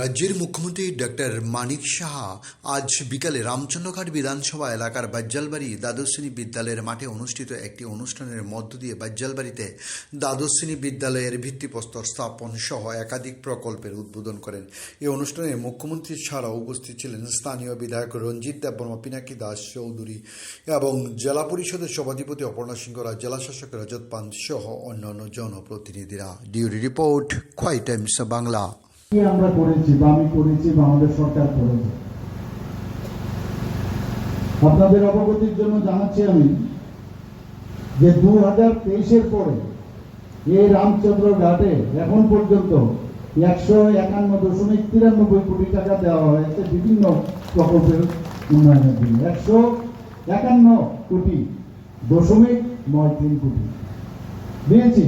রাজ্যের মুখ্যমন্ত্রী ডক্টর মানিক সাহা আজ বিকালে রামচন্দ্রঘাট বিধানসভা এলাকার বাজ্জালবাড়ি দ্বাদশ শ্রেণী বিদ্যালয়ের মাঠে অনুষ্ঠিত একটি অনুষ্ঠানের মধ্য দিয়ে বাজ্জালবাড়িতে দ্বাদশ শ্রেণী বিদ্যালয়ের ভিত্তিপ্রস্তর স্থাপন সহ একাধিক প্রকল্পের উদ্বোধন করেন। এই অনুষ্ঠানে মুখ্যমন্ত্রী ছাড়াও উপস্থিত ছিলেন স্থানীয় বিধায়ক রঞ্জিত দেববর্মা, পিনাকি দাস চৌধুরী এবং জেলা পরিষদের সভাধিপতি অপর্ণা সিংহ রায়, জেলা শাসক রজত পান সহ অন্যান্য জনপ্রতিনিধিরা। Duty report, Khowai Times Bangla. আমরা করেছি বা আমি করেছি বা আমাদের সরকার করেছে। আপনাদের অবগতির জন্য জানাচ্ছি আমি যে 2023-এর পরে এই রামচন্দ্র ঘাটে এখন পর্যন্ত 151.93 কোটি টাকা দেওয়া হয়েছে বিভিন্ন প্রকল্পের উন্নয়নের জন্য। 151.93 কোটি দিয়েছি।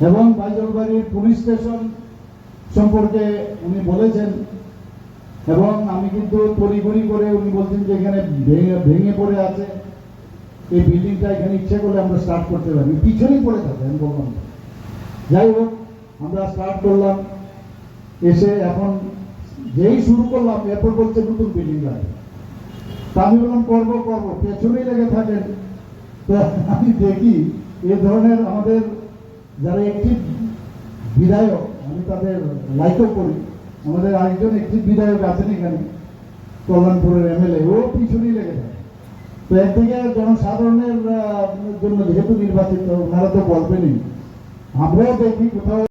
এবং বাজ্জালবাড়ির পুলিশ স্টেশন সম্পর্কে উনি বলেছেন, এবং আমি কিন্তু তড়িঘড়ি করে উনি বলছেন যে এখানে ভেঙে পড়ে আছে এই বিল্ডিংটা, এখানে ইচ্ছা করলে আমরা স্টার্ট করতে পারি, পিছনেই পড়ে থাকে। আমি বললাম যাই হোক, আমরা স্টার্ট করলাম, এসে এখন যেই শুরু করলাম এরপর বলছে নতুন বিল্ডিং লাগে। তা আমি বললাম করবো, পেছনেই লেগে থাকেন। তো আমি দেখি এ ধরনের আমাদের যারা একটি বিধায়ক, আমি তাদের লাইকও করি, আমাদের আরেকজন একটি বিধায়ক আছেন এখানে কল্যাণপুরের এমএলএ, ও পিছনেই লেগে থাকে। তো একদিকে জনসাধারণের জন্য যেহেতু নির্বাচিত, ওনারা তো বলবেনই, আমরাও দেখি কোথাও